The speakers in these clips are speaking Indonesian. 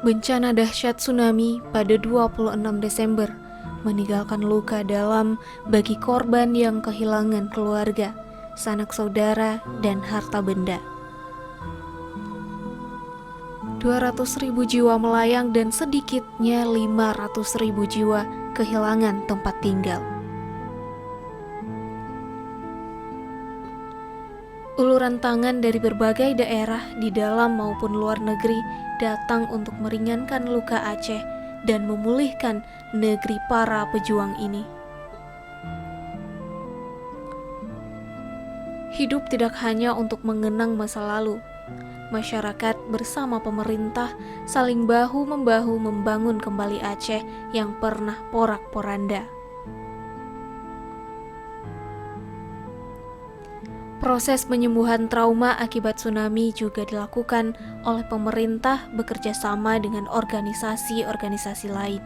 Bencana dahsyat tsunami pada 26 Desember meninggalkan luka dalam bagi korban yang kehilangan keluarga, sanak saudara, dan harta benda. 200.000 jiwa melayang dan sedikitnya 500.000 jiwa kehilangan tempat tinggal. Uluran tangan dari berbagai daerah di dalam maupun luar negeri datang untuk meringankan luka Aceh dan memulihkan negeri para pejuang ini. Hidup tidak hanya untuk mengenang masa lalu. Masyarakat bersama pemerintah saling bahu-membahu membangun kembali Aceh yang pernah porak-poranda. Proses penyembuhan trauma akibat tsunami juga dilakukan oleh pemerintah bekerja sama dengan organisasi-organisasi lain.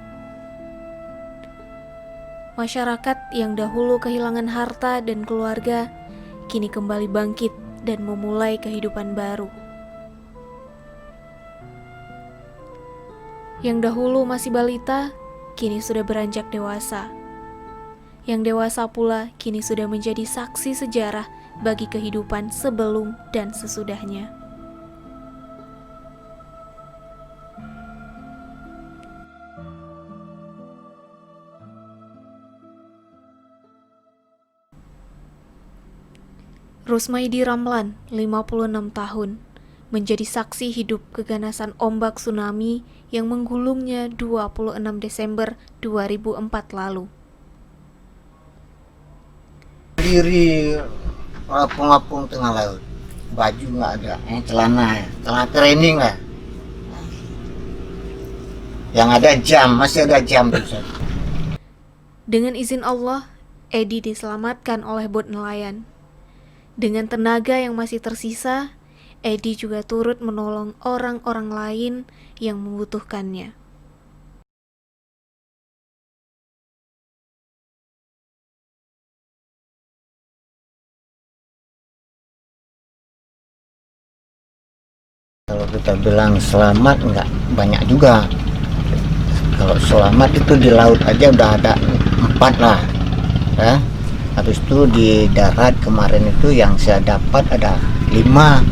Masyarakat yang dahulu kehilangan harta dan keluarga, kini kembali bangkit dan memulai kehidupan baru. Yang dahulu masih balita, kini sudah beranjak dewasa. Yang dewasa pula kini sudah menjadi saksi sejarah bagi kehidupan sebelum dan sesudahnya. Rusmaidi Ramlan, 56 tahun, menjadi saksi hidup keganasan ombak tsunami yang menggulungnya 26 Desember 2004 lalu. Diri apung-apung tengah laut, baju nggak ada, celana training lah. Yang ada jam, masih ada jam. Dengan izin Allah, Edi diselamatkan oleh bot nelayan. Dengan tenaga yang masih tersisa, Edi juga turut menolong orang-orang lain yang membutuhkannya. Kalau kita bilang selamat nggak banyak juga. Kalau selamat itu di laut aja udah ada 4 lah, ya. Habis itu di darat kemarin itu yang saya dapat ada 5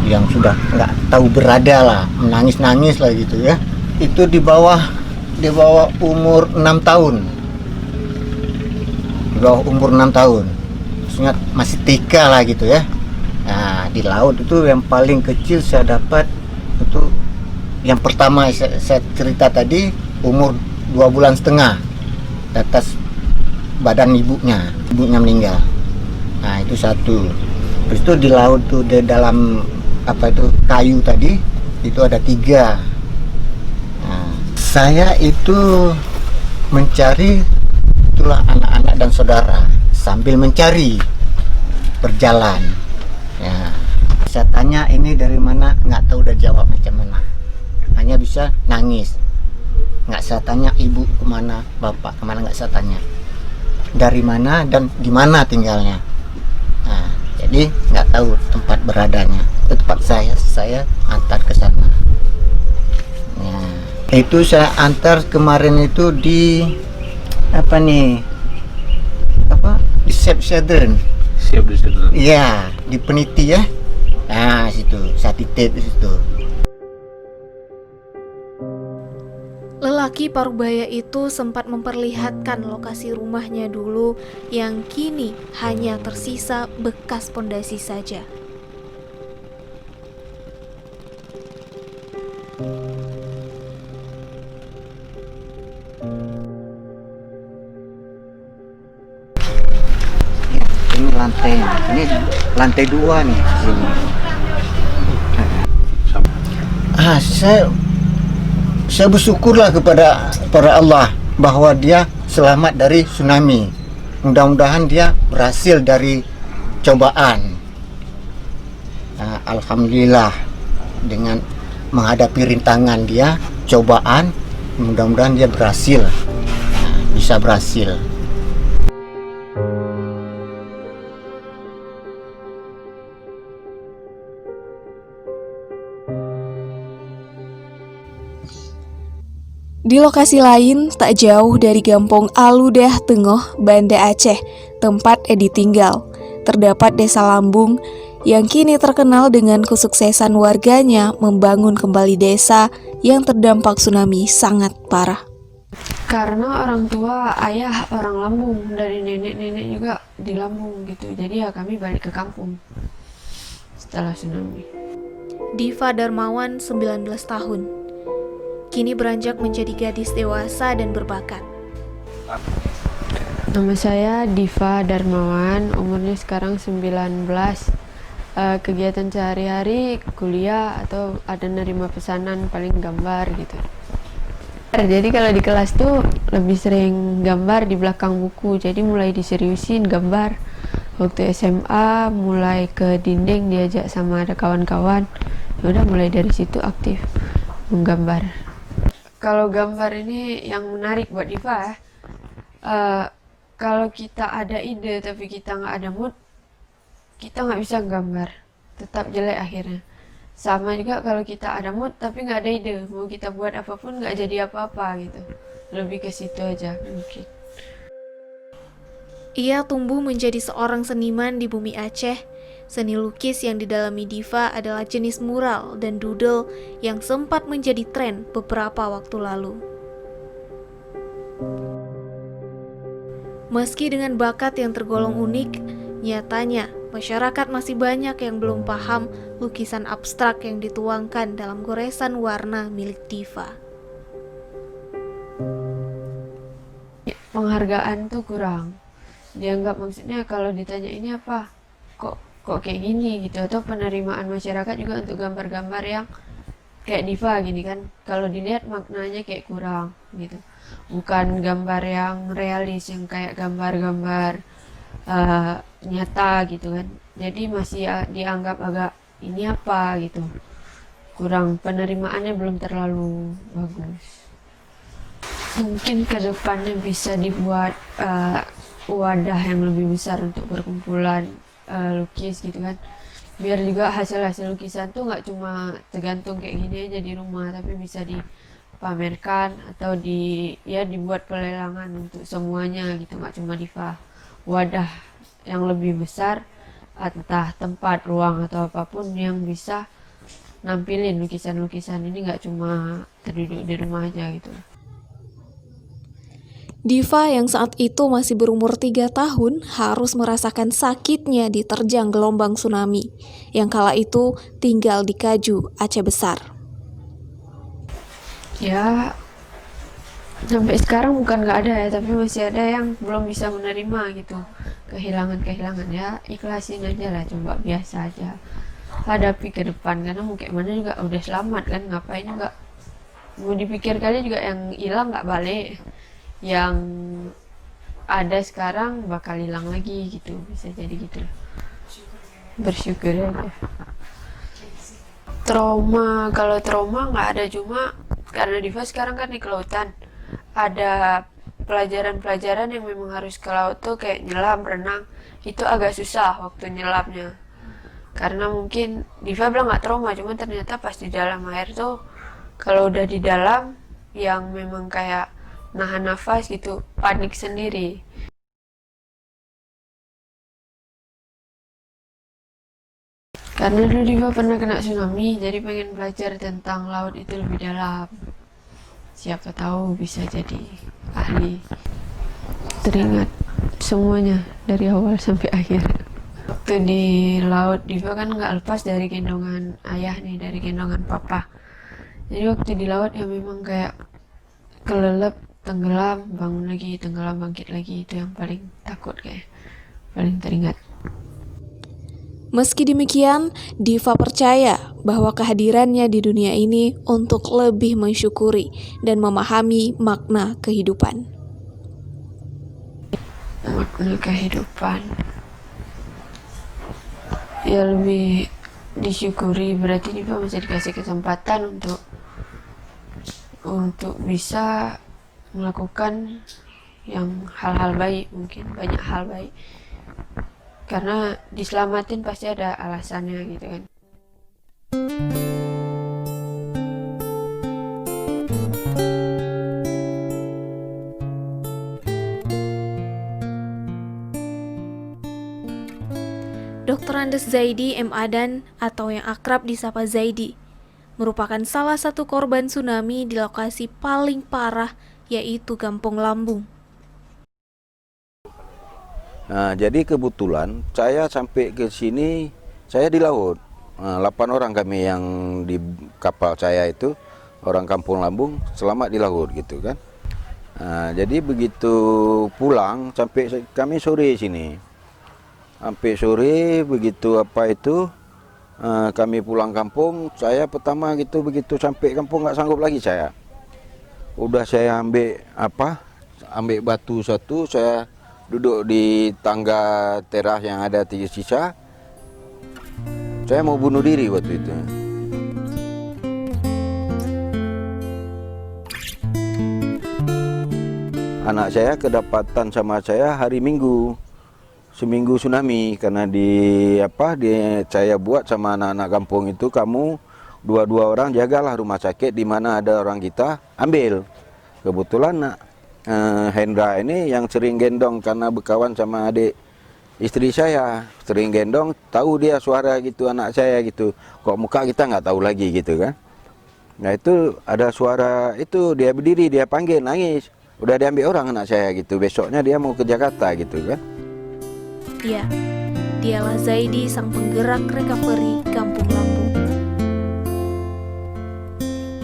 yang sudah nggak tahu berada lah, menangis-nangis lah gitu ya. Itu di bawah umur 6 tahun. Di bawah umur 6 tahun. Maksudnya masih TK lah gitu ya. Nah, di laut itu yang paling kecil saya dapat itu yang pertama saya cerita tadi umur 2,5 bulan di atas badan ibunya meninggal. Nah, itu satu. Terus itu di laut tuh di dalam kayu tadi itu ada 3. Nah, saya itu mencari itulah anak-anak dan saudara sambil mencari berjalan. Ya, saya tanya ini dari mana, nggak tahu udah jawab macam mana, hanya bisa nangis. Nggak saya tanya ibu kemana, bapak kemana, nggak saya tanya dari mana dan di mana tinggalnya. Nah, jadi nggak tahu tempat beradanya. Tempat saya antar ke sana. Ya, itu saya antar kemarin itu di di Save Children. Iya, di Peniti ya. Nah, situ, saya titip di situ. Lelaki parubaya itu sempat memperlihatkan lokasi rumahnya dulu yang kini hanya tersisa bekas pondasi saja. Ini lantai 2 nih sini. Saya bersyukurlah kepada Allah bahwa dia selamat dari tsunami. Mudah-mudahan dia berhasil dari cobaan. Alhamdulillah dengan menghadapi rintangan dia, cobaan, mudah-mudahan dia berhasil, bisa berhasil. Di lokasi lain, tak jauh dari Gampong Aludah Tengoh, Banda Aceh, tempat Edi tinggal, terdapat Desa Lambung yang kini terkenal dengan kesuksesan warganya membangun kembali desa yang terdampak tsunami sangat parah. Karena orang tua ayah orang Lampung, dari nenek-nenek juga di Lampung gitu. Jadi ya kami balik ke kampung setelah tsunami. Diva Darmawan 19 tahun. Kini beranjak menjadi gadis dewasa dan berbakat. Nama saya Diva Darmawan, umurnya sekarang 19. Kegiatan sehari-hari kuliah atau ada nerima pesanan paling gambar gitu. Jadi kalau di kelas tuh lebih sering gambar di belakang buku, jadi mulai diseriusin gambar. Waktu SMA mulai ke dinding diajak sama ada kawan-kawan, udah mulai dari situ aktif menggambar. Kalau gambar ini yang menarik buat Diva, kalau kita ada ide tapi kita nggak ada mood, kita nggak bisa gambar, tetap jelek akhirnya. Sama juga kalau kita ada mood tapi nggak ada ide, mau kita buat apapun nggak jadi apa-apa gitu. Lebih ke situ aja mungkin. Ia tumbuh menjadi seorang seniman di bumi Aceh. Seni lukis yang didalami Diva adalah jenis mural dan doodle yang sempat menjadi tren beberapa waktu lalu. Meski dengan bakat yang tergolong unik, nyatanya masyarakat masih banyak yang belum paham lukisan abstrak yang dituangkan dalam goresan warna milik Diva. Penghargaan tuh kurang. Dianggap maksudnya kalau ditanya ini apa? Kok kayak gini gitu, atau penerimaan masyarakat juga untuk gambar-gambar yang kayak Diva gini kan, kalau dilihat maknanya kayak kurang gitu, bukan gambar yang realis yang kayak gambar-gambar nyata gitu kan, jadi masih dianggap agak ini apa gitu, kurang, penerimaannya belum terlalu bagus. Mungkin kedepannya bisa dibuat wadah yang lebih besar untuk perkumpulan lukis gitu kan, biar juga hasil-hasil lukisan tuh nggak cuma tergantung kayak gini aja di rumah, tapi bisa dipamerkan atau dibuat pelelangan untuk semuanya gitu, nggak cuma Diva. Wadah yang lebih besar, entah tempat, ruang atau apapun yang bisa nampilin lukisan-lukisan ini, nggak cuma terduduk di rumah aja gitu. Diva yang saat itu masih berumur 3 tahun harus merasakan sakitnya diterjang gelombang tsunami yang kala itu tinggal di Kaju, Aceh Besar. Ya, sampai sekarang bukan nggak ada ya, tapi masih ada yang belum bisa menerima gitu kehilangan-kehilangan. Ya ikhlasin aja lah, coba biasa aja hadapi ke depan, karena mau kayak mana juga udah selamat kan, ngapain juga mau dipikir kali juga yang hilang nggak balik, yang ada sekarang bakal hilang lagi gitu, bisa jadi gitu lah. Bersyukur aja. Kalau trauma nggak ada, cuma karena Diva sekarang kan di kelautan, ada pelajaran-pelajaran yang memang harus ke laut tuh kayak nyelam, renang, itu agak susah waktu nyelamnya, karena mungkin Diva bilang nggak trauma, cuma ternyata pas di dalam air tuh, kalau udah di dalam yang memang kayak nahan nafas gitu, panik sendiri. Karena dulu Diva pernah kena tsunami, jadi pengen belajar tentang laut itu lebih dalam. Siapa tahu bisa jadi ahli. Teringat semuanya dari awal sampai akhir. Waktu di laut, Diva kan nggak lepas dari gendongan ayah nih, dari gendongan papa. Jadi waktu di laut ya memang kayak kelelep, tenggelam, bangun lagi, tenggelam, bangkit lagi, itu yang paling takut, kayak paling teringat. Meski demikian, Diva percaya bahwa kehadirannya di dunia ini untuk lebih mensyukuri dan memahami makna kehidupan. Makna kehidupan ya lebih disyukuri, berarti Diva masih dikasih kesempatan untuk bisa melakukan yang hal-hal baik, mungkin banyak hal baik, karena diselamatin pasti ada alasannya gitu kan. Dr. Andes Zaidi M. Adan atau yang akrab disapa Zaidi merupakan salah satu korban tsunami di lokasi paling parah, yaitu Kampung Lambung. Nah, jadi kebetulan saya sampai ke sini, saya di laut. 8 orang kami yang di kapal saya itu, orang Kampung Lambung, selamat di laut gitu kan. Nah, jadi begitu pulang, sampai kami sore sini. Sampai sore, begitu kami pulang kampung, saya pertama gitu, begitu sampai kampung nggak sanggup lagi saya. Udah saya ambil batu satu, saya duduk di tangga teras yang ada 3 sisa. Saya mau bunuh diri waktu itu. Anak saya kedapatan sama saya hari Minggu. Seminggu tsunami karena saya buat sama anak-anak kampung itu, kamu dua orang jagalah rumah sakit di mana ada orang kita ambil. Kebetulan Hendra ini yang sering gendong karena berkawan sama adik istri saya, sering gendong, tahu dia suara gitu anak saya gitu. Kok muka kita nggak tahu lagi gitu kan. Nah itu ada suara itu, dia berdiri, dia panggil, nangis. Udah diambil orang anak saya gitu. Besoknya dia mau ke Jakarta gitu kan. Ya, dialah Zaidi, sang penggerak recovery Kampung Lambung.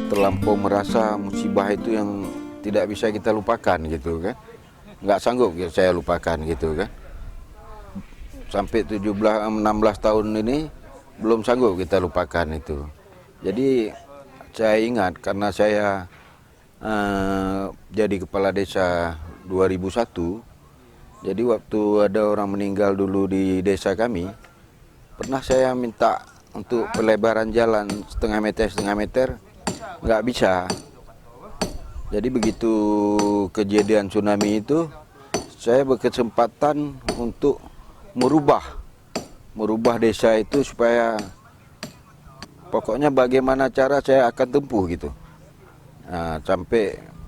Terlampau merasa musibah itu yang tidak bisa kita lupakan gitu kan. Nggak sanggup saya lupakan gitu kan. Sampai 16 tahun ini belum sanggup kita lupakan itu. Jadi saya ingat karena saya jadi kepala desa 2001. Jadi waktu ada orang meninggal dulu di desa kami, pernah saya minta untuk pelebaran jalan setengah meter, nggak bisa. Jadi begitu kejadian tsunami itu, saya berkesempatan untuk merubah desa itu supaya pokoknya bagaimana cara saya akan tempuh gitu. Nah, sampai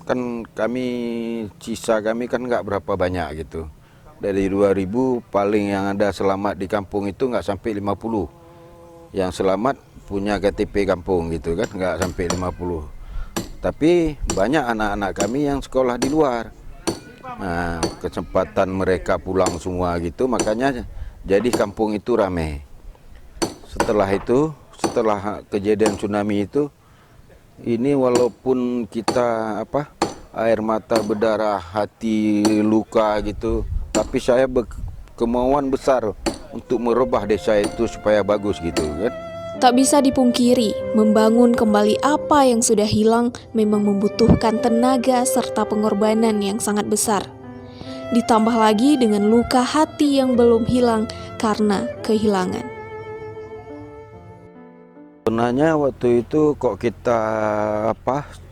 kan sisa kami kan nggak berapa banyak gitu. Dari 2000 paling yang ada selamat di kampung itu nggak sampai 50. Yang selamat punya KTP kampung gitu kan, nggak sampai 50. Tapi banyak anak-anak kami yang sekolah di luar. Nah, kesempatan mereka pulang semua gitu, makanya jadi kampung itu ramai. Setelah kejadian tsunami itu, ini walaupun kita air mata berdarah, hati luka gitu, tapi saya berkemauan besar untuk merubah desa itu supaya bagus gitu kan. Tak bisa dipungkiri, membangun kembali apa yang sudah hilang memang membutuhkan tenaga serta pengorbanan yang sangat besar. Ditambah lagi dengan luka hati yang belum hilang karena kehilangan. Sebenarnya waktu itu kok kita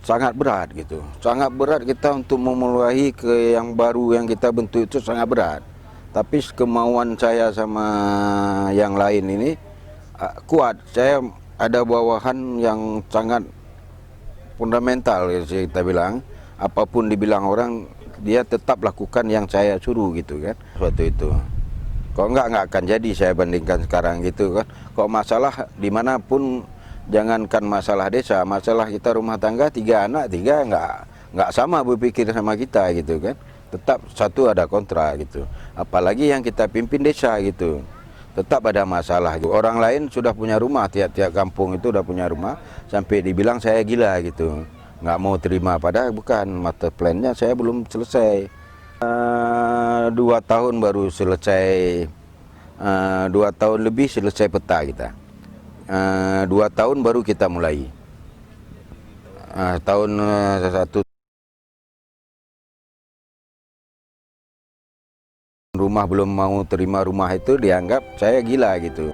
sangat berat gitu. Sangat berat kita untuk memulai ke yang baru yang kita bentuk itu sangat berat. Tapi kemauan saya sama yang lain ini kuat. Saya ada bawahan yang sangat fundamental kita bilang. Apapun dibilang orang, dia tetap lakukan yang saya suruh gitu kan. Waktu itu. Kok nggak akan jadi saya bandingkan sekarang gitu kan. Kok masalah dimanapun, jangankan masalah desa, masalah kita rumah tangga, 3 anak, 3 nggak sama berpikir sama kita gitu kan. Tetap satu ada kontra gitu. Apalagi yang kita pimpin desa gitu. Tetap ada masalah gitu. Orang lain sudah punya rumah, tiap-tiap kampung itu udah punya rumah, sampai dibilang saya gila gitu. Nggak mau terima, padahal bukan, master plan-nya saya belum selesai. 2 tahun baru selesai, 2 tahun lebih selesai peta kita. 2 tahun baru kita mulai. Tahun 1 rumah belum mau terima rumah itu dianggap saya gila gitu.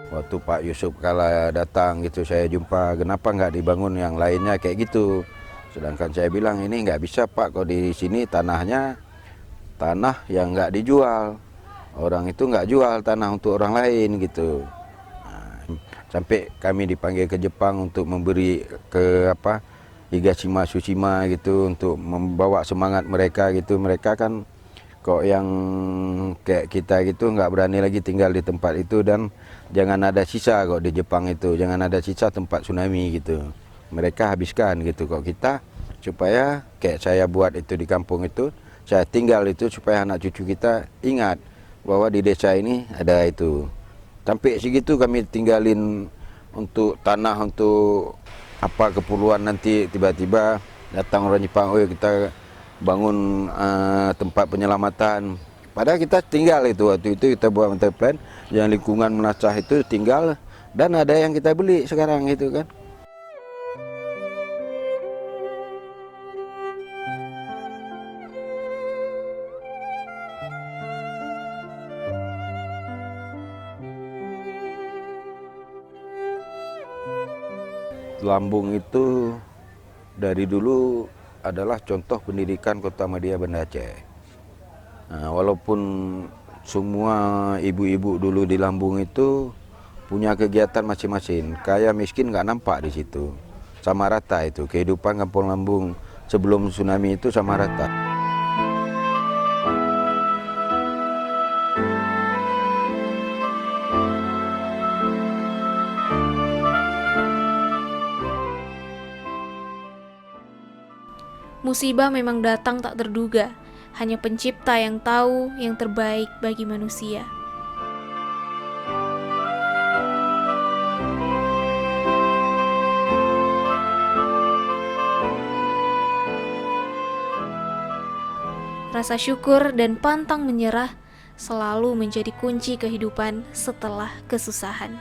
Waktu Pak Yusuf kala datang gitu saya jumpa, kenapa nggak dibangun yang lainnya kayak gitu. Sedangkan saya bilang ini nggak bisa Pak, kalau di sini tanahnya tanah yang nggak dijual. Orang itu nggak jual tanah untuk orang lain gitu. Sampai kami dipanggil ke Jepang untuk memberi ke Higashima Tsushima gitu, untuk membawa semangat mereka gitu. Mereka kan Kok yang kayak kita gitu nggak berani lagi tinggal di tempat itu, dan jangan ada sisa kok di Jepang itu, jangan ada sisa tempat tsunami gitu. Mereka habiskan gitu kok kita, supaya kayak saya buat itu di kampung itu, saya tinggal itu supaya anak cucu kita ingat bahwa di desa ini ada itu. Sampai segitu kami tinggalin untuk tanah, untuk apa keperluan nanti tiba-tiba datang orang Jepang, oh kita bangun tempat penyelamatan. Padahal kita tinggal itu, waktu itu kita buat master plan yang lingkungan menasah itu tinggal, dan ada yang kita beli sekarang gitu kan. Lambung itu dari dulu adalah contoh pendidikan Kota Madia Banda Aceh. Nah, walaupun semua ibu-ibu dulu di Lambung itu punya kegiatan masing-masing, kaya miskin nggak nampak di situ, sama rata itu kehidupan Kampung Lambung sebelum tsunami itu sama rata. Musibah memang datang tak terduga, hanya pencipta yang tahu yang terbaik bagi manusia. Rasa syukur dan pantang menyerah selalu menjadi kunci kehidupan setelah kesusahan.